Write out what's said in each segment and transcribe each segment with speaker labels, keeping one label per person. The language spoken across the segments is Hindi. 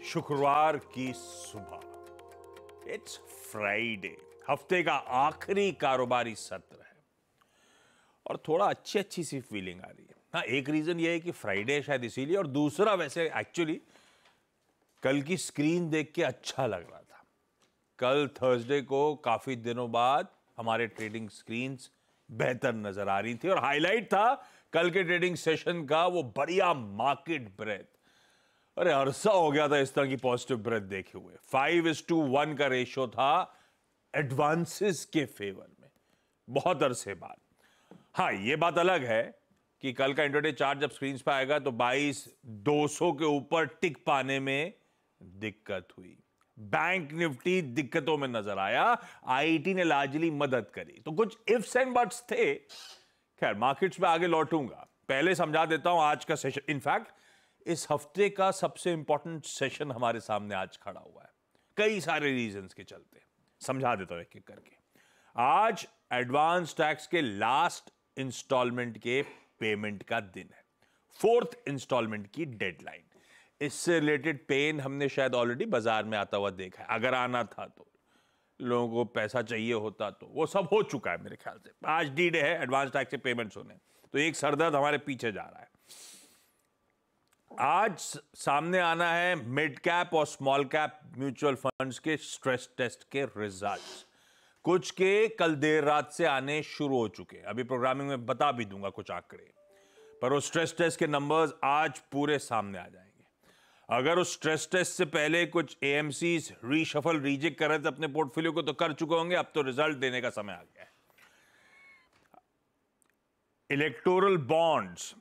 Speaker 1: शुक्रवार की सुबह, इट्स फ्राइडे, हफ्ते का आखिरी कारोबारी सत्र है और थोड़ा अच्छी सी फीलिंग आ रही है। हाँ, एक रीजन ये है कि फ्राइडे है शायद इसीलिए, और दूसरा वैसे एक्चुअली कल की स्क्रीन देख के अच्छा लग रहा था। कल थर्सडे को काफी दिनों बाद हमारे ट्रेडिंग स्क्रीन्स बेहतर नजर आ रही थी और हाईलाइट था कल के ट्रेडिंग सेशन का वो बढ़िया मार्केट ब्रेथ। अरे अरसा हो गया था इस तरह की पॉजिटिव ब्रेथ देखे हुए। 5:1 का रेशियो था एडवांसेस के फेवर में, बहुत अरसे बाद। हाँ, ये बात अलग है कि कल का इंट्राडे चार्ट जब स्क्रीन पे आएगा तो 22,200 के ऊपर टिक पाने में दिक्कत हुई। बैंक निफ्टी दिक्कतों में नजर आया, आईटी ने लार्जली मदद करी, तो कुछ इफ्स एंड बट्स थे। खैर, मार्केट्स पे आगे लौटूंगा, पहले समझा देता हूं आज का सेशन। इनफैक्ट इस हफ्ते का सबसे इंपॉर्टेंट सेशन हमारे सामने आज खड़ा हुआ है, कई सारे रीजंस के चलते। समझा देता हूं एक एक करके। आज एडवांस टैक्स के लास्ट इंस्टॉलमेंट के पेमेंट का दिन है, 4th इंस्टॉलमेंट की डेडलाइन। इससे रिलेटेड पेन हमने शायद ऑलरेडी बाजार में आता हुआ देखा है। अगर आना था तो लोगों को पैसा चाहिए होता तो वो सब हो चुका है मेरे ख्याल से। आज डी डे है, एडवांस टैक्स के पेमेंट्स होने, तो एक सरदर्द हमारे पीछे जा रहा है। आज सामने आना है मिड कैप और स्मॉल कैप म्यूचुअल फंड्स के स्ट्रेस टेस्ट के रिजल्ट्स। कुछ के कल देर रात से आने शुरू हो चुके हैं, अभी प्रोग्रामिंग में बता भी दूंगा कुछ आंकड़े, पर वो स्ट्रेस टेस्ट के नंबर्स आज पूरे सामने आ जाएंगे। अगर उस स्ट्रेस टेस्ट से पहले कुछ एएमसीज रीशफल रीजेक्ट कर रहे थे अपने पोर्टफोलियो को, तो कर चुके होंगे, अब तो रिजल्ट देने का समय आ गया है। इलेक्टोरल बॉन्ड्स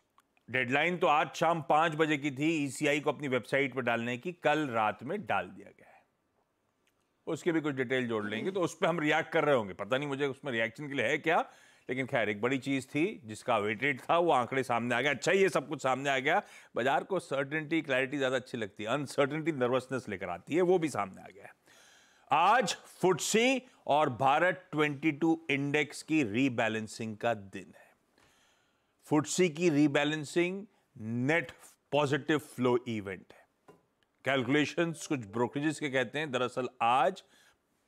Speaker 1: डेडलाइन तो आज शाम 5 बजे की थी ईसीआई को अपनी वेबसाइट पर डालने की, कल रात में डाल दिया गया है। उसके भी कुछ डिटेल जोड़ लेंगे, तो उस पर हम रिएक्ट कर रहे होंगे। पता नहीं मुझे उसमें रिएक्शन के लिए है क्या, लेकिन खैर एक बड़ी चीज थी जिसका वेटेड था, वो आंकड़े सामने आ गया। अच्छा, ये सब कुछ सामने आ गया। बाजार को सर्टेनिटी क्लैरिटी ज्यादा अच्छी लगती है, अनसर्टेनिटी नर्वसनेस लेकर आती है, वो भी सामने आ गया है। आज फुट्सी और भारत 22 इंडेक्स की रीबैलेंसिंग का दिन है। फुट्सी की rebalancing net positive flow event है। कैलकुलेशंस कुछ ब्रोकरेजेस के कहते हैं दरअसल आज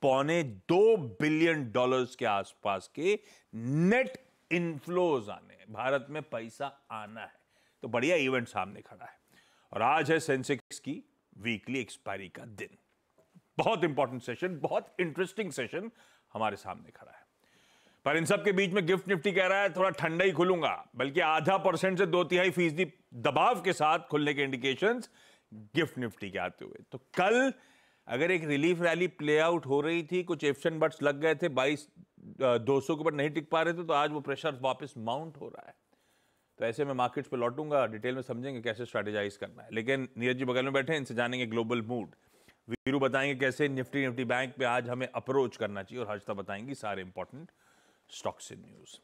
Speaker 1: $2.25 बिलियन के आसपास के नेट इनफ्लोज आने, भारत में पैसा आना है, तो बढ़िया इवेंट सामने खड़ा है। और आज है सेंसेक्स की वीकली एक्सपायरी का दिन। बहुत इंपॉर्टेंट सेशन, बहुत इंटरेस्टिंग सेशन हमारे सामने खड़ा है। पर इन सब के बीच में गिफ्ट निफ्टी कह रहा है थोड़ा ठंडा ही खुलूंगा, बल्कि 0.5% से 2/3% दबाव के साथ खुलने के इंडिकेशंस गिफ्ट निफ्टी के आते हुए। तो कल अगर एक रिलीफ रैली प्ले आउट हो रही थी, कुछ इफ्स एंड बट्स लग गए थे, 22,200 के ऊपर नहीं टिक पा रहे थे, तो आज वो प्रेशर वापस माउंट हो रहा है। तो ऐसे में मार्केट्स पे लौटूंगा, डिटेल में समझेंगे कैसे स्ट्रैटेजाइज करना है। लेकिन नीरज जी बगल में बैठे हैं, इनसे जानेंगे ग्लोबल मूड। वीरू बताएंगे कैसे निफ्टी बैंक पे आज हमें अप्रोच करना चाहिए, और हर्षिता बताएंगी सारे इंपॉर्टेंट स्टॉक्स इन न्यूज।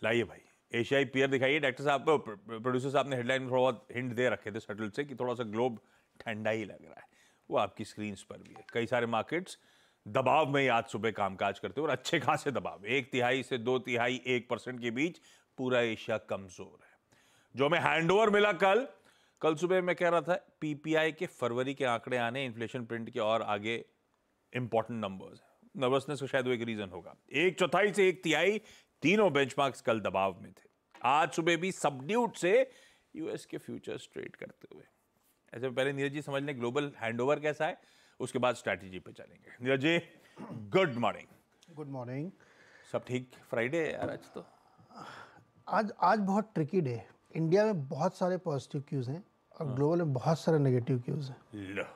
Speaker 1: लाइए भाई, एशियाई पीयर दिखाइए। डॉक्टर साहब, प्रोड्यूसर साहब ने हेडलाइन में थोड़ा बहुत हिंट दे रखे थे सटल से कि थोड़ा सा ग्लोब ठंडा ही लग रहा है, वो आपकी स्क्रीन पर भी है। कई सारे मार्केट्स दबाव में ही आज सुबह कामकाज करते हैं, और अच्छे खासे दबाव, 1/3 से 2/3 1% के बीच पूरा एशिया कमजोर है। जो हमें हैंडओवर मिला कल सुबह मैं कह रहा था, पीपीआई के फरवरी के आंकड़े आने, इन्फ्लेशन प्रिंट के और आगे इंपॉर्टेंट नंबर्स। नर्वसनेस का शायद वो एक रीजन होगा। 1/4 से 1/3 तीनों बेंचमार्क्स कल दबाव में थे। आज सुबह भी सबड्यूड से यूएस के फ्यूचर्स ट्रेड करते हुए। ऐसे पहले नीरज जी समझ लें ग्लोबल हैंडओवर कैसा है, उसके बाद स्ट्रैटेजी पे चलेंगे। Neeraj ji, good morning.
Speaker 2: Good morning.
Speaker 1: सब ठीक? फ्राइडे है यार आज तो।
Speaker 2: आज बहुत ट्रिकी डे है। इंडिया में बहुत सारे पॉजिटिव क्यूज हैं और ग्लोबल में बहुत सारे नेगेटिव क्यूज हैं।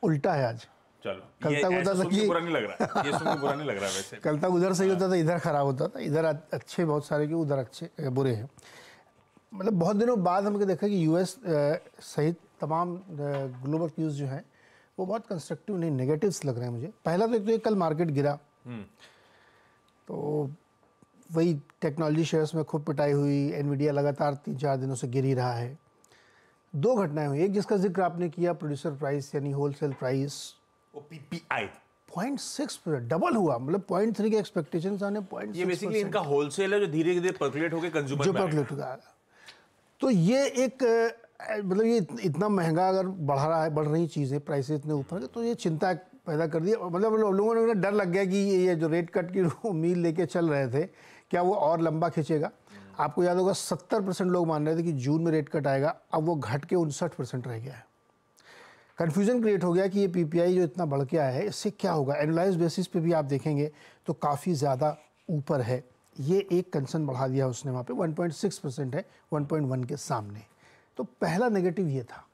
Speaker 2: उल्टा है आज।
Speaker 1: चलो,
Speaker 2: कल तक होता था कि
Speaker 1: बुरा नहीं लग रहा है, ये सुन के बुरा नहीं लग रहा है वैसे।
Speaker 2: कल तक उधर सही होता था, इधर खराब होता था, इधर अच्छे बहुत सारे क्यों, उधर अच्छे बुरे हैं। मतलब बहुत दिनों बाद हमने देखा कि यूएस सहित तमाम ग्लोबल क्यूज जो हैं वो बहुत कंस्ट्रक्टिव नहीं, नेगेटिव्स लग रहे हैं मुझे। पहला तो एक तो कल मार्केट गिरा, तो वही टेक्नोलॉजी शेयर्स में खूब पिटाई हुई। एनवीडिया लगातार 3-4 दिनों से गिर ही रहा है। 2 घटनाएं हुई, एक जिसका जिक्र आपने किया, प्रोड्यूसर प्राइस यानी होलसेल प्राइस,
Speaker 1: वो पीपीआई
Speaker 2: 0.6% डबल हुआ। मतलब 0.3 के एक्सपेक्टेशंस आने 0.6%।
Speaker 1: ये बेसिकली इनका होलसेल है जो धीरे धीरे पर्कुलेट होकर कंज्यूमर
Speaker 2: जो पर्कुलेट होगा। तो ये एक मतलब ये इतना महंगा अगर बढ़ रही चीज़ें, प्राइसेस इतने ऊपर, तो ये चिंता पैदा कर दिया। मतलब लोगों ने डर लग गया कि ये जो रेट कट की उम्मीद लेके चल रहे थे, क्या वो और लंबा खींचेगा। आपको याद होगा 70% लोग मान रहे थे कि जून में रेट कट आएगा, अब वो घट के 59% रह गया है। कन्फ्यूजन क्रिएट हो गया कि ये पीपीआई जो इतना बढ़ के आया है, इससे क्या होगा। एनुअलाइज बेसिस पे भी आप देखेंगे तो काफ़ी ज़्यादा ऊपर है। ये एक कंसर्न बढ़ा दिया उसने वहाँ पे, 1.6% है 1.1 के सामने। तो पहला नेगेटिव ये था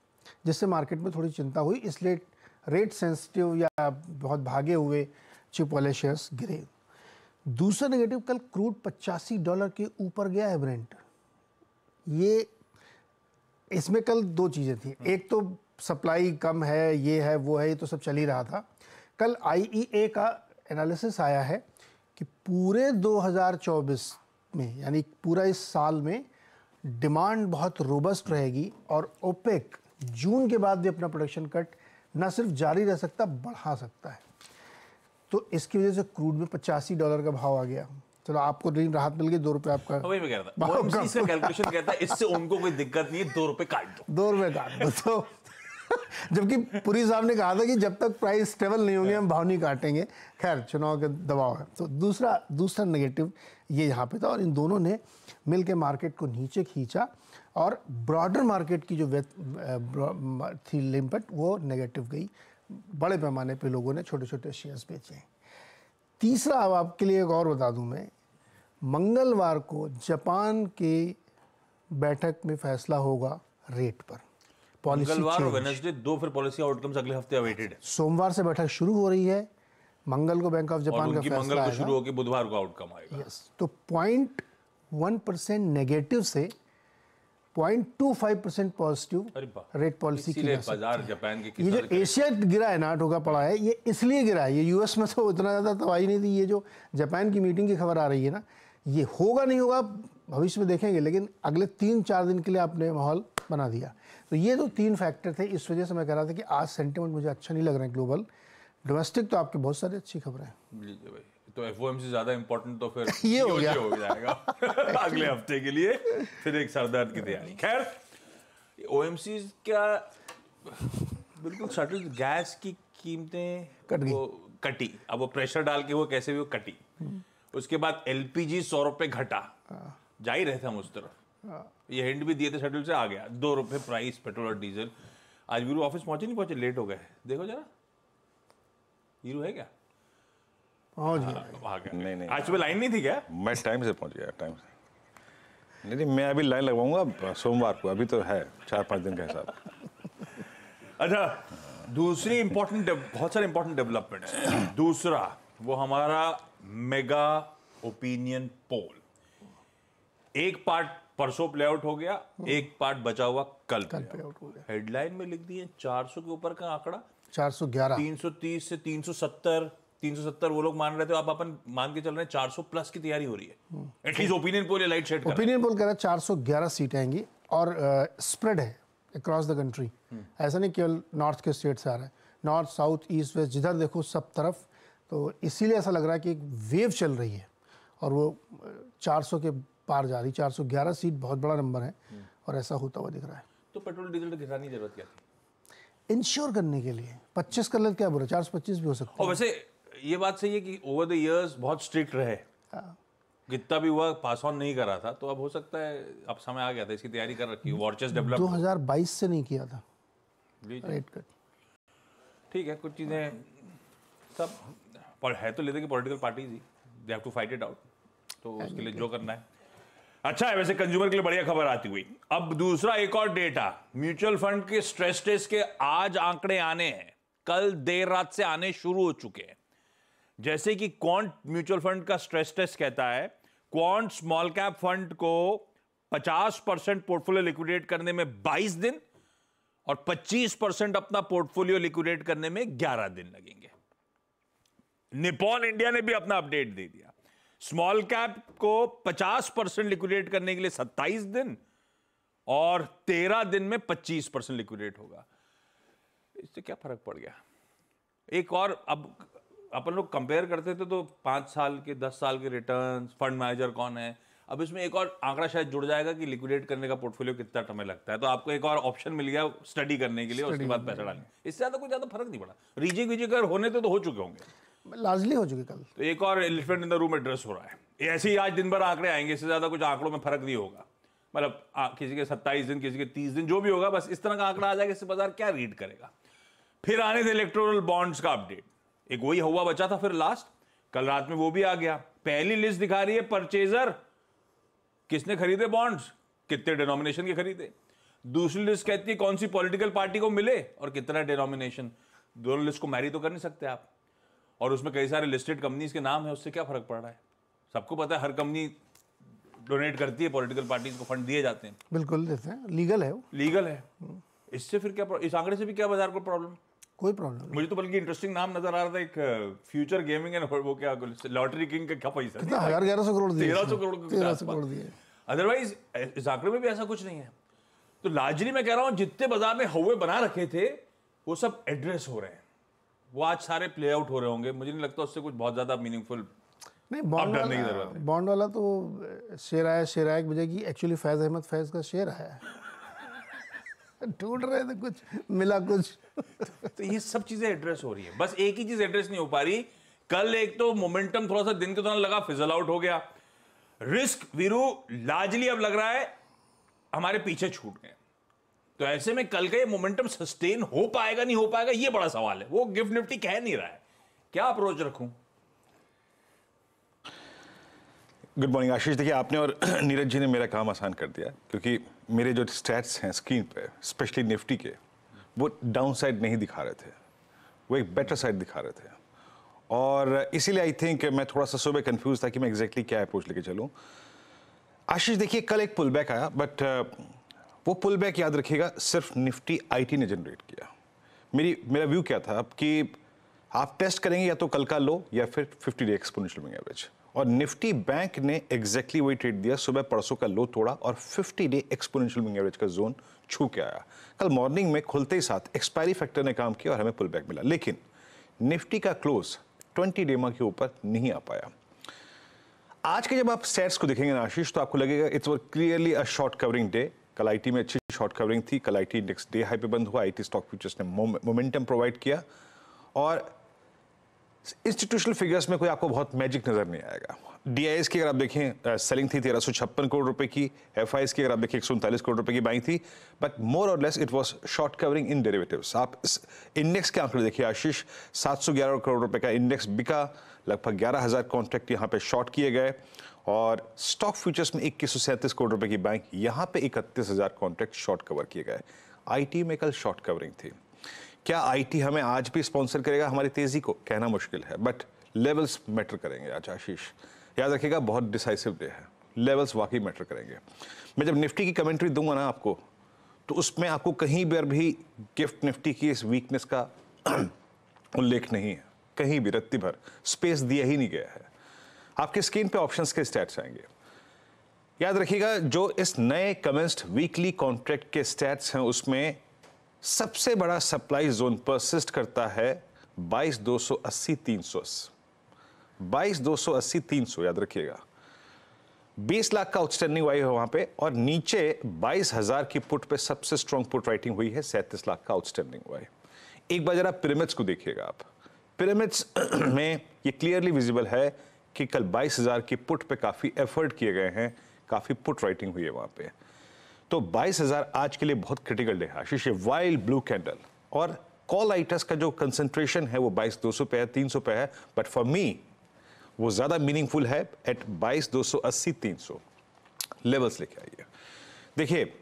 Speaker 2: जिससे मार्केट में थोड़ी चिंता हुई, इसलिए रेट सेंसिटिव या बहुत भागे हुए चिप वाले शेयर्स गिरे। दूसरा नेगेटिव, कल क्रूड $85 के ऊपर गया है ब्रेंट। ये इसमें कल दो चीज़ें थी, एक तो सप्लाई कम है, ये है वो है, ये तो सब चल ही रहा था। कल IEA का एनालिसिस आया है कि पूरे 2024 में, यानी पूरा इस साल में डिमांड बहुत रोबस्ट रहेगी और ओपेक जून के बाद भी अपना प्रोडक्शन कट न सिर्फ जारी रह सकता, बढ़ा सकता है। तो इसकी वजह से क्रूड में $85 का भाव आ गया। चलो आपको राहत मिल गई, ₹2 आपका।
Speaker 1: वही मैं कह रहा था, OMC से कैलकुलेशन कहता है इससे उनको कोई दिक्कत नहीं है, ₹2 काट दो,
Speaker 2: ₹2 काट दो। तो जबकि पुरी साहब ने कहा था कि जब तक प्राइस स्टेबल नहीं होंगे हम भाव नहीं काटेंगे। खैर, चुनाव के दबाव है। तो दूसरा नेगेटिव ये यहाँ पे था, और इन दोनों ने मिल के मार्केट को नीचे खींचा, और ब्रॉडर मार्केट की जो थी लिम्पट वो नेगेटिव गई। बड़े पैमाने पे लोगों ने छोटे छोटे शेयर्स बेचे। तीसरा, अब आपके लिए एक और बता दूं मैं, मंगलवार को जापान के बैठक में फैसला होगा रेट पर।
Speaker 1: मंगलवार और वेडनेसडे दो फिर पॉलिसी आउटकम्स अगले हफ्ते अवेटेड है।
Speaker 2: सोमवार से बैठक शुरू हो रही है, मंगल को बैंक ऑफ जापान का फैसला
Speaker 1: मंगल को शुरू होकर बुधवार को आउटकम आएगा।
Speaker 2: यस, तो 0.1% नेगेटिव से 0.25% पॉजिटिव रेट पॉलिसी की जा सकती
Speaker 1: बाजार
Speaker 2: है।
Speaker 1: जापान के
Speaker 2: ये जो एशिया गिरा है ना, ठोका पड़ा है, ये इसलिए गिरा है। ये यूएस में तो इतना ज़्यादा तबाही नहीं थी। ये जो जापान की मीटिंग की खबर आ रही है ना, ये होगा नहीं होगा भविष्य में देखेंगे, लेकिन अगले 3-4 दिन के लिए आपने माहौल बना दिया। तो ये जो 3 फैक्टर थे, इस वजह से मैं कह रहा था कि आज सेंटिमेंट मुझे अच्छा नहीं लग रहा है ग्लोबल। डोमेस्टिक तो आपकी बहुत सारी अच्छी खबरें हैं।
Speaker 1: तो FOMC ज्यादा इंपॉर्टेंट तो फिर
Speaker 2: ये हो गया
Speaker 1: हो जाएगा अगले हफ्ते के लिए, फिर एक सरदर्द की तैयारी। खैर, OMC क्या बिल्कुल सटल, गैस की कीमतें कटी। अब वो प्रेशर डाल के वो कैसे भी वो कटी। उसके बाद LPG ₹100 घटा, जा ही रहे थे हम उस तरफ। ये हिंट भी दिए थे शटल से, आ गया ₹2 प्राइस पेट्रोल और डीजल। आज वीरू ऑफिस पहुंचे नहीं पहुंचे, लेट हो गए। देखो जरा, वीरू है क्या?
Speaker 3: नहीं,
Speaker 1: आज सुबह लाइन नहीं थी क्या?
Speaker 3: मैं टाइम से पहुंच गया, टाइम से। नहीं, मैं अभी लाइन लगवाऊंगा सोमवार को, अभी तो है 4-5 दिन का हिसाब।
Speaker 1: अच्छा, दूसरी इंपॉर्टेंट, बहुत सारे इंपॉर्टेंट डेवलपमेंट्स। दूसरा, वो हमारा मेगा ओपिनियन पोल। एक पार्ट परसों प्ले आउट हो गया, एक पार्ट बचा हुआ कल प्ले आउट हो गया। हेडलाइन में लिख दिए 400 के ऊपर का आंकड़ा,
Speaker 2: 411,
Speaker 1: 330 से 370 वो लोग मान रहे थे, अब अपन मान के चल रहे हैं 400 प्लस की तैयारी हो रही है। एटलीस्ट ओपिनियन पोल या लाइट शेड
Speaker 2: ओपिनियन पोल कह रहा है 411 सीटें आएंगी, और स्प्रेड है अक्रॉस द कंट्री। ऐसा नहीं केवल नॉर्थ के स्टेट से आ रहा है, नॉर्थ, साउथ, ईस्ट, वेस्ट, जिधर देखो सब तरफ। तो इसीलिए ऐसा लग रहा है कि एक वेव चल रही है, और वो 400 के पार जा रही। 411 सीट बहुत बड़ा नंबर है, और ऐसा होता हुआ दिख रहा है।
Speaker 1: तो पेट्रोल डीजल की गिराने की जरूरत क्या थी?
Speaker 2: इंश्योर करने के लिए 25 कर ले, क्या बुरा, 425 भी हो सकता है।
Speaker 1: और वैसे ये बात सही है कि ओवर द इयर्स बहुत स्ट्रिक्ट रहे, कितना भी हुआ पास ऑन नहीं करा था। तो अब हो सकता है अब समय आ गया था, इसकी तैयारी कर रखी है, वॉचेस डेवलप
Speaker 2: 2022 से नहीं किया था रेट कट।
Speaker 1: ठीक है, कुछ चीजें सब पर है तो लेते कि पॉलिटिकल पार्टीज ही, they have to fight it out, तो उसके लिए जो करना है। अच्छा है, वैसे कंज्यूमर के लिए बढ़िया खबर आती हुई। अब दूसरा एक और डेटा, म्यूचुअल फंड के स्ट्रेस टेस्ट के आज आंकड़े आने हैं, कल देर रात से आने शुरू हो चुके हैं। जैसे कि क्वांट म्यूचुअल फंड का स्ट्रेस टेस्ट कहता है, क्वांट स्मॉल कैप फंड को 50% पोर्टफोलियो लिक्विडेट करने में 22 दिन और 25% अपना पोर्टफोलियो लिक्विडेट करने में 11 दिन लगेंगे। निपॉन इंडिया ने भी अपना अपडेट दे दिया, स्मॉल कैप को 50% लिक्विडेट करने के लिए 27 दिन और 13 दिन में 25% लिक्विडेट होगा। इससे क्या फर्क पड़ गया? एक और, अब अपन लोग कंपेयर करते थे तो 5 साल के 10 साल के रिटर्न्स, फंड मैनेजर कौन है, अब इसमें एक और आंकड़ा शायद जुड़ जाएगा कि लिक्विडेट करने का पोर्टफोलियो कितना समय लगता है, तो आपको एक और ऑप्शन मिल गया स्टडी करने के लिए, उसके बाद पैसा डालने। इससे ज्यादा कुछ ज्यादा फर्क नहीं पड़ा। रीजिक वीजिक अगर होने तो हो चुके होंगे,
Speaker 2: लार्जली हो चुके कल।
Speaker 1: तो एक और elephant in the room address हो रहा है। ऐसे ही आज दिन भर आंकड़े आएंगे, इससे ज्यादा कुछ आंकड़ों में फर्क नहीं होगा। मतलब किसी के 27 दिन, किसी के 30 दिन, जो भी होगा, बस इस तरह का आंकड़ा आ जाएगा, इससे बाजार क्या रीड करेगा। फिर आने थे इलेक्टोरल बॉन्ड्स का अपडेट, एक वही हुआ बचा था फिर लास्ट, कल रात में वो भी आ गया। पहली लिस्ट दिखा रही है परचेजर, किसने खरीदे बॉन्ड्स, कितने डिनोमिनेशन के खरीदे। दूसरी लिस्ट कहती है कौन सी पॉलिटिकल पार्टी को मिले और कितना डिनोमिनेशन। दोनों लिस्ट को मैरी तो कर नहीं सकते आप, और उसमें कई सारे लिस्टेड कंपनीज के नाम है, उससे क्या फर्क पड़ रहा है। सबको पता है हर कंपनी डोनेट करती है, पॉलिटिकल पार्टीज को फंड दिए जाते हैं।
Speaker 2: बिल्कुल देते हैं, लीगल है वो।
Speaker 1: लीगल है। इससे फिर क्या, इस आंकड़े से भी क्या बाजार को प्रॉब्लम?
Speaker 2: कोई प्रॉब्लम नहीं।
Speaker 1: मुझे तो बल्कि इंटरेस्टिंग नाम नजर आ रहा था, एक फ्यूचर गेमिंग एंड वो क्या लॉटरी किंग का क्या पैसा,
Speaker 2: कितना 1100 करोड़ दिए,
Speaker 1: 1300 करोड़
Speaker 2: 1300 करोड़ दिए।
Speaker 1: अदरवाइज इस आंकड़े में भी ऐसा कुछ नहीं है। तो लार्जली मैं कह रहा हूं जितने बाजार ने हवे बना रखे थे वो सब एड्रेस हो रहे हैं, वो आज सारे प्ले आउट हो रहे होंगे। मुझे नहीं लगता उससे कुछ बहुत ज्यादा मीनिंगफुल
Speaker 2: नहीं। बॉन्ड वाला तो शेयर आया, शेयर आया एक बजे की, एक्चुअली फैज अहमद फैज का शेयर आया ढूंढ रहे थे, कुछ मिला कुछ
Speaker 1: तो ये सब चीजें एड्रेस हो रही है, बस एक ही चीज एड्रेस नहीं हो पा रही। कल एक तो मोमेंटम थोड़ा सा दिन के दौरान लगा फिजल आउट हो गया। रिस्क वीरू लार्जली अब लग रहा है हमारे पीछे छूट गए। तो ऐसे में कल का ये मोमेंटम सस्टेन हो पाएगा नहीं हो पाएगा, ये बड़ा सवाल है। वो गिफ्ट निफ्टी कह नहीं रहा है, क्या अप्रोच रखूं?
Speaker 3: गुड मॉर्निंग आशीष। देखिए, आपने और नीरज जी ने मेरा काम आसान कर दिया, क्योंकि मेरे जो स्टैट्स हैं स्क्रीन पे, स्पेशली निफ्टी के, वो डाउन साइड नहीं दिखा रहे थे, वो एक बेटर साइड दिखा रहे थे। और इसीलिए आई थिंक मैं थोड़ा सा सुबह कंफ्यूज था कि मैं एग्जैक्टली क्या अप्रोच लेके चलूं। आशीष देखिए, कल एक पुल बैक आया, बट वो पुल बैक याद रखिएगा सिर्फ निफ्टी आईटी ने जनरेट किया। मेरा व्यू क्या था कि आप टेस्ट करेंगे या तो कल का लो या फिर 50 डे एक्सपोनेंशियल मूविंग एवरेज, और निफ्टी बैंक ने एग्जैक्टली वही ट्रेड दिया। सुबह परसों का लो तोड़ा और 50 डे एक्सपोनेंशियल मूविंग एवरेज का जोन छू के आया। कल मॉर्निंग में खुलते ही साथ एक्सपायरी फैक्टर ने काम किया और हमें पुल बैक मिला, लेकिन निफ्टी का क्लोज 20 डेमा के ऊपर नहीं आ पाया। आज के जब आप स्टैट्स को देखेंगे ना आशीष, तो आपको लगेगा it's clearly a short covering day. कल आईटी में अच्छी शॉर्ट कवरिंग थी, कल आईटी इंडेक्स डे हाई पे बंद हुआ, आईटी स्टॉक फ्यूचर्स ने मोमेंटम प्रोवाइड किया, और इंस्टीट्यूशनल फिगर्स में कोई आपको बहुत मैजिक नजर नहीं आएगा। डीआईएस की अगर आप देखें, सेलिंग थी 1356 करोड़ रुपए की, एफआईएस की अगर आप देखें 139 करोड़ रुपए की बाइंग थी, बट मोर और less it was short covering in derivatives. आप इंडेक्स के आंकड़े देखिए आशीष, 711 करोड़ रुपए का इंडेक्स बिका, लगभग 11,000 कॉन्ट्रैक्ट यहाँ पे शॉर्ट किए गए, और स्टॉक फ्यूचर्स में 2137 करोड़ रुपए की बाइंग, यहाँ पे 31,000 कॉन्ट्रैक्ट शॉर्ट कवर किए गए। आईटी में कल शॉर्ट कवरिंग थी। क्या आईटी हमें आज भी स्पॉन्सर करेगा हमारी तेजी को, कहना मुश्किल है, बट लेवल्स मैटर करेंगे आज आशीष। याद रखिएगा, बहुत डिसाइसिव डे है, लेवल्स वाकई मैटर करेंगे। मैं जब निफ्टी की कमेंट्री दूंगा ना आपको, तो उसमें आपको कहीं पर भी गिफ्ट निफ्टी की इस वीकनेस का उल्लेख नहीं है, कहीं भी रत्ती भर स्पेस दिया ही नहीं गया है। आपके स्क्रीन पे ऑप्शंस के स्टैट्स आएंगे। याद रखिएगा, जो इस नए कमेंस्ड वीकली कॉन्ट्रैक्ट के स्टैट्स हैं, उसमें सबसे बड़ा सप्लाई जोन परसिस्ट करता है 22,280-300, 22,280-300 याद रखिएगा। 20 लाख का आउटस्टैंडिंग वाई है वहां पे, और नीचे 22,000 की पुट पे सबसे स्ट्रॉन्ग पुट राइटिंग हुई है, 37 लाख का आउटस्टैंडिंग वाई। एक बार जरा पिरामिड्स को देखिएगा आप, पिरामिड्स में ये क्लियरली विजिबल है कि कल 22,000 की पुट पे काफी एफर्ट किए गए हैं, काफी पुट राइटिंग हुई है वहां पे। तो 22,000 आज के लिए बहुत क्रिटिकल डे है आशीष। वाइल्ड ब्लू कैंडल और कॉल राइटर्स का जो कंसंट्रेशन है वो 22,200 पे है, 300 पे है, बट फॉर मी वो ज्यादा मीनिंगफुल है एट 22,280-300 लेवल्स लेके आइए। देखिए,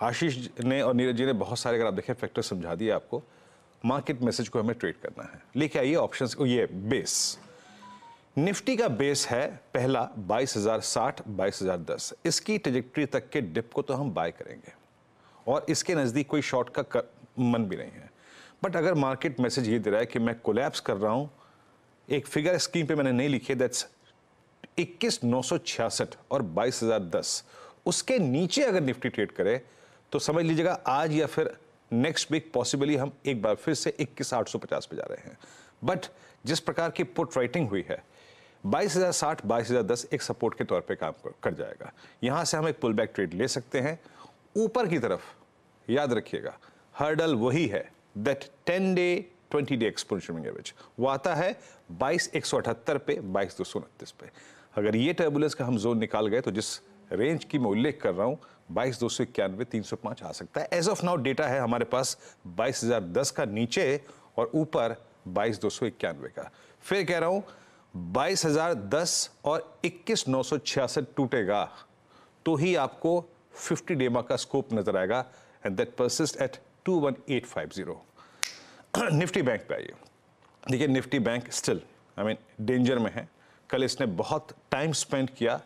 Speaker 3: आशीष ने और नीरज जी ने बहुत सारे, अगर आप देखें, फैक्टर समझा दिए आपको। मार्केट मैसेज को हमें ट्रेड करना है, लेके आइए ऑप्शंस को। ये बेस निफ्टी का बेस है पहला 22,060, 22,010। इसकी ट्रेजेक्टरी तक के डिप को तो हम बाय करेंगे, और इसके नजदीक कोई शॉर्ट का मन भी नहीं है। बट अगर मार्केट मैसेज ये दे रहा है कि मैं कोलैप्स कर रहा हूं, एक फिगर स्क्रीन पे मैंने नहीं लिखी, दैट्स 21,966 और 22,010, उसके नीचे अगर निफ्टी ट्रेड करे तो समझ लीजिएगा आज या फिर नेक्स्ट वीक पॉसिबली हम एक बार फिर से 21,850 पे जा रहे हैं। बट जिस प्रकार की पुट राइटिंग हुई है, 22,060, 22,010 एक सपोर्ट के तौर पे काम कर जाएगा। यहां से हम एक पुल बैक ट्रेड ले सकते हैं ऊपर की तरफ। याद रखिएगा हर्डल वही है, that 10 day 20 day exponential moving average, वो आता है 22,178 पे, 22,229 पे। अगर ये टर्बुलेंस का हम जोन निकाल गए तो जिस रेंज की मैं उल्लेख कर रहा हूं 22,291, 305 आ सकता है। एज ऑफ नाउ डेटा है हमारे पास 22,010 का नीचे और ऊपर 22,291 का। फिर कह रहा हूं 22,010 और 21,966 टूटेगा तो ही आपको 50 डेमा का स्कोप नजर आएगा, and that persist at 21850। Nifty bank पे आइए। देखिए निफ्टी बैंक स्टिल डेंजर में है। कल इसने बहुत टाइम स्पेंड किया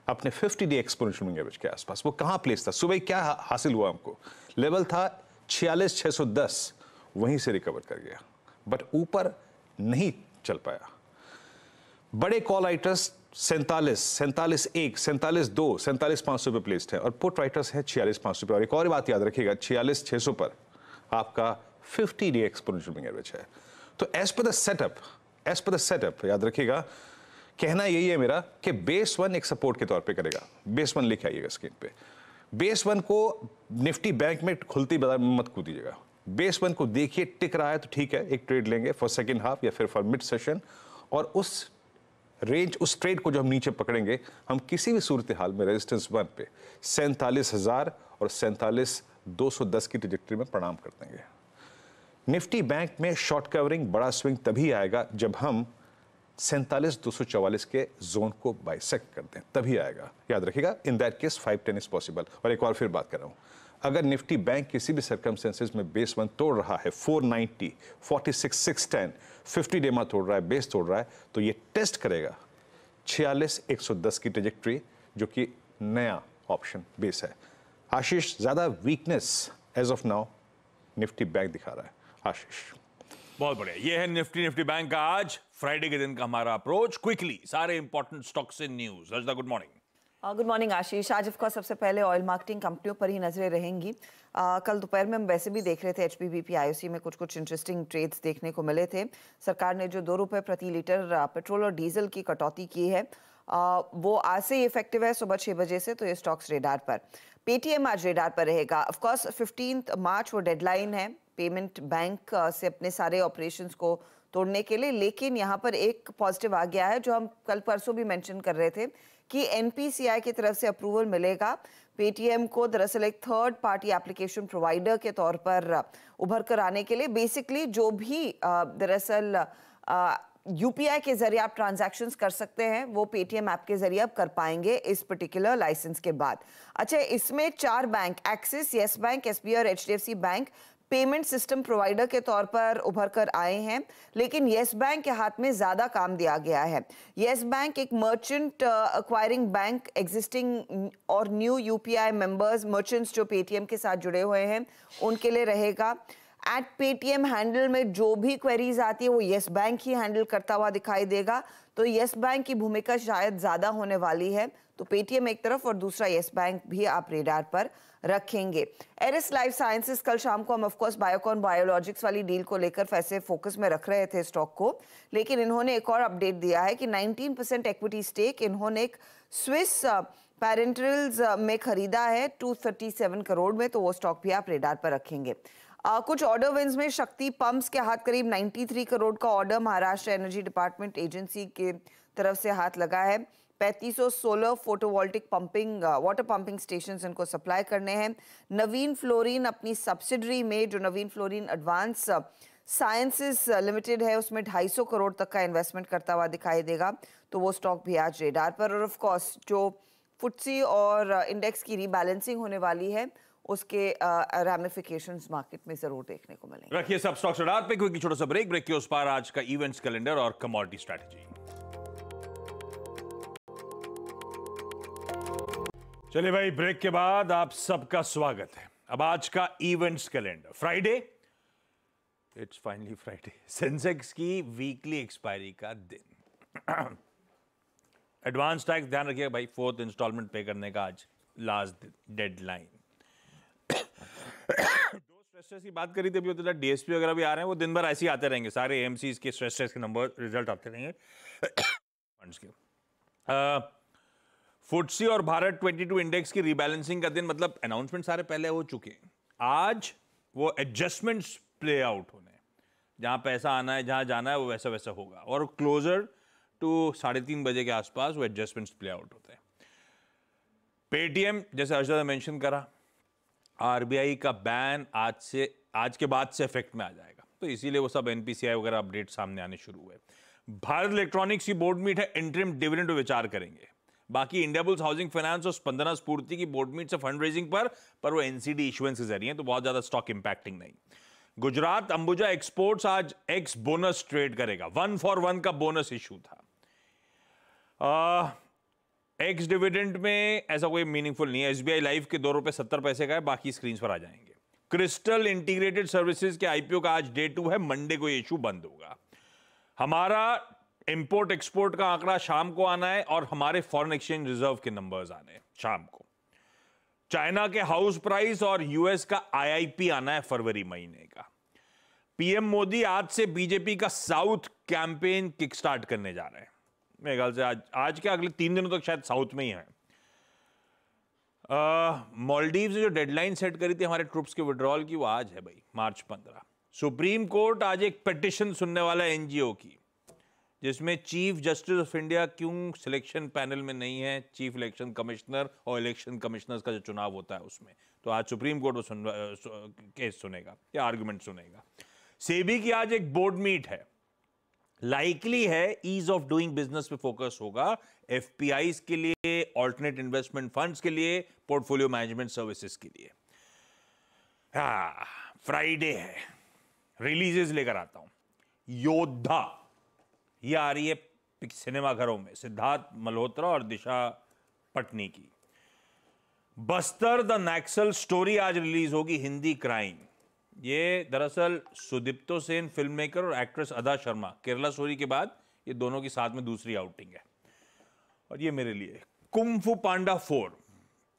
Speaker 3: अपने 50 डे एक्सपोनेंशियल मूविंग एवरेज के आसपास। वो कहां प्लेस था? सुबह क्या हासिल हुआ हमको? लेवल था 46,610, वहीं से रिकवर कर गया, बट ऊपर नहीं चल पाया। बड़े कॉल राइटर्स 47, 47.1, 47.2, 47,500 पे प्लेस्ड है और पुट राइटर्स है 46,500 पे। और एक और बात याद रखिएगा 46,600 पर आपका 50 डे एक्सपोनेंशियल मूविंग एवरेज है। तो एज पर द सेटअप याद रखिएगा, कहना यही है मेरा कि बेस 1 एक सपोर्ट के तौर पे करेगा। बेस 1 लिखे आइएगा स्क्रीन पे। बेस 1 को निफ्टी बैंक में खुलती बाजार में मत कूदीजिएगा। बेस 1 को देखिए, टिक रहा है तो ठीक है, एक ट्रेड लेंगे फॉर सेकेंड हाफ या फिर फॉर मिड सेशन, और उस रेंज, उस ट्रेड को जो हम नीचे पकड़ेंगे, हम किसी भी सूरत हाल में रेजिस्टेंस 1 पे 47,000 और 47,210 की ट्रैजेक्टरी में प्रणाम कर देंगे। निफ्टी बैंक में शॉर्ट कवरिंग बड़ा स्विंग तभी आएगा जब हम 47,244 के जोन को बाइसेक्ट कर दें, तभी आएगा। याद रखिएगा in that case 510 is possible. और एक और फिर बात कर रहा हूं, अगर निफ्टी बैंक किसी भी सर्कमस्टेंसेस में बेस 1 तोड़ रहा है 490, 46,610, 50 डेमा तोड़ रहा है, बेस तोड़ रहा है, तो ये टेस्ट करेगा 46,110 की ट्रैजेक्टरी, जो कि नया ऑप्शन बेस है। आशीष, ज्यादा weakness as of now Nifty bank दिखा रहा है। आशीष,
Speaker 1: बहुत बढ़िया। ये है निफ्टी बैंक का आज फ्राइडे के दिन का हमारा अप्रोच। क्विकली सारे important stocks in news. Rajda, good morning.
Speaker 4: Good morning Ashish. आज ऑफ कोर्स सबसे पहले ऑयल मार्केटिंग कंपनियों पर ही नजरें रहेंगी। कल दोपहर में हम वैसे भी देख रहे थे एचपीबीपी आईओसी में कुछ इंटरेस्टिंग ट्रेड्स देखने को मिले थे। सरकार ने जो 2 रुपए प्रति लीटर पेट्रोल और डीजल की कटौती की है वो आज से ही इफेक्टिव है, सुबह 6 बजे से। तो ये स्टॉक्स रेडार पर। पेटीएम आज रेडार पर रहेगा। ऑफ कोर्स 15 मार्च वो डेडलाइन है पेमेंट बैंक से अपने सारे ऑपरेशंस को तोड़ने के लिए, लेकिन यहाँ पर एक पॉजिटिव आ गया है जो हम कल परसों भी मेंशन कर रहे थे कि एनपीसीआई की तरफ से अप्रूवल मिलेगा पेटीएम को दरअसल एक थर्ड पार्टी एप्लीकेशन प्रोवाइडर के तौर पर उभर कर आने के लिए। बेसिकली जो भी दरअसल यूपीआई के जरिए आप ट्रांजैक्शंस कर सकते हैं वो पेटीएम ऐप के जरिए आप कर पाएंगे इस पर्टिकुलर लाइसेंस के बाद। अच्छा, इसमें 4 bank Axis, Yes Bank, SBI और HDFC bank payment system provider के तौर पर उभर कर आए हैं, लेकिन येस बैंक के हाथ में ज्यादा काम दिया गया है। येस बैंक एक मर्चेंट एक्वायरिंग बैंक, एग्जिस्टिंग और न्यू यूपीआई मेंबर्स, मर्चेंट्स जो पेटीएम के साथ जुड़े हुए हैं उनके लिए रहेगा। एट पेटीएम हैंडल में जो भी क्वेरीज आती है वो येस बैंक ही हैंडल करता हुआ दिखाई देगा। तो येस बैंक की भूमिका शायद ज्यादा होने वाली है। तो पेटीएम एक तरफ और दूसरा येस बैंक भी आप रेडार पर रखेंगे। एरिस लाइफ साइंसेस, कल शाम को हम ऑफ कोर्स बायोकॉन बायोलॉजिक्स वाली डील को लेकर वैसे फोकस में रख रहे थे स्टॉक को, लेकिन इन्होंने एक और अपडेट दिया है कि 19% इक्विटी स्टेक इन्होंने एक स्विस पैरेंटल्स में खरीदा है 237 करोड़ में। तो वो स्टॉक भी आप रेडार पर रखेंगे। कुछ ऑर्डर विंस में शक्ति पंप्स के हाथ करीब 93 करोड़ का order Maharashtra energy department agency के तरफ से हाथ लगा है। 3516 photovoltaic pumping water pumping station इनको सप्लाई करने हैं। नवीन फ्लोरीन अपनी सब्सिडरी में जो नवीन फ्लोरीन एडवांस साइंसेस लिमिटेड है उसमें 250 करोड़ तक का इन्वेस्टमेंट करता हुआ दिखाई देगा। तो वो स्टॉक भी आज रेडार पर। और ऑफ कोर्स जो फुटसी और इंडेक्स की रीबैलेंसिंग होने वाली है उसके रैमिफिकेशंस मार्केट में जरूर देखने को मिलेंगे।
Speaker 1: रखिए सब स्टॉक्स रेडार पे। क्योंकि छोटा सा ब्रेक के उस पार आज का इवेंट्स कैलेंडर और कमोडिटी स्ट्रेटजी। चलिए भाई, ब्रेक के बाद आप सबका स्वागत है। अब आज का events calendar. Friday, it's finally Friday. Sensex की वीकली एक्सपायरी का दिन। एडवांस टैक्स ध्यान रखिएगा भाई, 4th इंस्टॉलमेंट पे करने का आज लास्ट डेडलाइन। दो स्ट्रेस टेस्ट की बात करी थी अभी, होता था डीएसपी वगैरह भी आ रहे हैं, वो दिन भर ऐसे ही आते रहेंगे। सारे एएमसीज के स्ट्रेस टेस्ट के नंबर रिजल्ट आते रहेंगे। फंड्स के फुटसी और भारत 22 इंडेक्स की रीबैलेंसिंग का दिन, मतलब अनाउंसमेंट सारे पहले हो चुके हैं, आज वो एडजस्टमेंट्स प्ले आउट होने हैं। जहां पैसा आना है, जहां जाना है, वो वैसा वैसा होगा, और क्लोजर टू 3:30 बजे के आसपास वो एडजस्टमेंट्स प्ले आउट होते हैं। पेटीएम, जैसे अर्षद ने मेंशन करा, आरबीआई का बैन आज के बाद से इफेक्ट में आ जाएगा, तो इसीलिए वो सब एनपीसीआई वगैरह अपडेट सामने आने शुरू हुए। भारत इलेक्ट्रॉनिक्स की बोर्ड मीट है, इंटरिम डिविडेंड पे विचार करेंगे। बाकी इंडियाबुल्स हाउसिंग फाइनेंस और स्पंदना स्फूर्ति की बोर्ड मीट से फंड रेजिंग पर वो एनसीडी इशुएंस के जरिए, तो बहुत ज्यादा स्टॉक इंपैक्टिंग नहीं। गुजरात अंबुजा एक्सपोर्ट्स आज एक्स बोनस ट्रेड करेगा, 1 for 1 का बोनस इशू था। एक्स डिविडेंड में ऐसा कोई मीनिंगफुल नहीं है। एसबीआई लाइफ के 2 रुपए 70 पैसे का है, बाकी स्क्रीन पर आ जाएंगे। क्रिस्टल इंटीग्रेटेड सर्विसेज के आईपीओ का आज डे 2 है, मंडे को ये इशू बंद होगा। हमारा इंपोर्ट एक्सपोर्ट का आंकड़ा शाम को आना है, और हमारे फॉरेन एक्सचेंज रिजर्व के नंबर्स आने हैं शाम को। चाइना के हाउस प्राइस और यूएस का आईआईपी आना है फरवरी महीने का। पीएम मोदी आज से बीजेपी का साउथ कैंपेन किक स्टार्ट करने जा रहे हैं। मेरे ख्याल से आज के अगले 3 दिनों तक शायद साउथ में ही है। मालदीव से जो डेडलाइन सेट करी थी हमारे ट्रुप्स के विड्रॉल की, वो आज है भाई, मार्च 15। सुप्रीम कोर्ट आज एक पिटिशन सुनने वाला है एनजीओ की, जिसमें चीफ जस्टिस ऑफ इंडिया क्यों सिलेक्शन पैनल में नहीं है, चीफ इलेक्शन कमिश्नर और इलेक्शन कमिश्नर्स का जो चुनाव होता है उसमें, तो आज सुप्रीम कोर्ट वो केस सुनेगा या आर्गुमेंट सुनेगा। सेबी की आज एक बोर्ड मीट है, लाइकली है ईज ऑफ डूइंग बिजनेस पे फोकस होगा, एफपीआईज के लिए, ऑल्टरनेट इन्वेस्टमेंट फंड्स के लिए, पोर्टफोलियो मैनेजमेंट सर्विसेज के लिए। फ्राइडे है, रिलीजेस लेकर आता हूं। योद्धा ये आ रही है सिनेमाघरों में, सिद्धार्थ मल्होत्रा और दिशा पटनी की। बस्तर द नक्सल स्टोरी आज रिलीज होगी, हिंदी क्राइम। ये दरअसल सुदीप्तो सेन फिल्म मेकर और एक्ट्रेस अदा शर्मा, केरला स्टोरी के बाद ये दोनों की साथ में दूसरी आउटिंग है। और ये मेरे लिए कुंग फू पांडा 4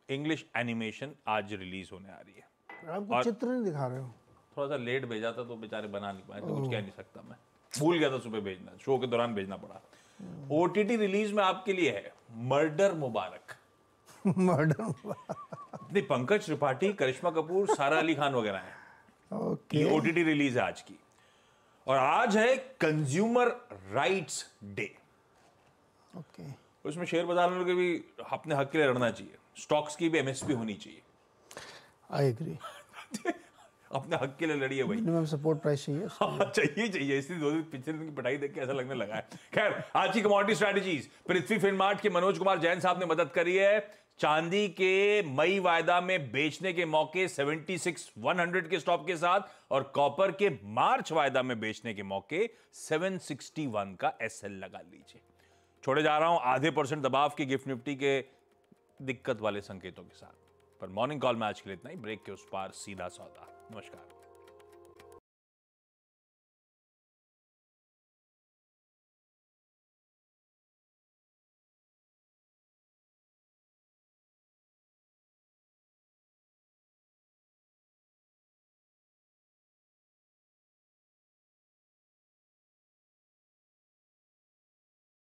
Speaker 1: इंग्लिश एनिमेशन आज रिलीज होने आ रही है।
Speaker 2: आपको चित्र नहीं दिखा रहे हो?
Speaker 1: थोड़ा सा लेट भेजा था तो बेचारे बना नहीं पाए, तो कुछ कह नहीं सकता, मैं भूल गया था सुबह भेजना, शो के दौरान भेजना पड़ा। ओटीटी रिलीज में आपके लिए है मर्डर मुबारक।
Speaker 2: मर्डर
Speaker 1: नहीं, पंकज त्रिपाठी, करिश्मा कपूर, सारा अली खान वगैरह हैं। ये ओटीटी रिलीज है आज की। और आज है कंज्यूमर राइट्स डे। उसमें शेयर बाजार वालों के भी अपने हक के लिए लड़ना चाहिए, स्टॉक्स की भी एमएसपी होनी चाहिए।
Speaker 2: I agree.
Speaker 1: अपने हक के लिए लड़िए भाई।
Speaker 2: मिनिमम सपोर्ट प्राइस चाहिए।
Speaker 1: हाँ, चाहिए। इसलिए 2 दिन पिछले दिन की पिटाई देख के ऐसा लगने लगा है। खैर, आज की कमोडिटी स्ट्रेटजीज, पृथ्वी फिनमार्ट के मनोज कुमार जैन साहब ने मदद करी है। चांदी के मई वायदा में बेचने के मौके 76,100 के स्टॉप के साथ, और कॉपर के मार्च वायदा में बेचने के मौके 761 का एसएल लगा लीजिए। छोड़े जा रहा हूं आधे % दबाव के गिफ्ट निफ्टी के दिक्कत वाले संकेतों के साथ। पर मॉर्निंग कॉल में आज के लिए इतना ही। ब्रेक के उस पार सीधा सौदा। नमस्कार।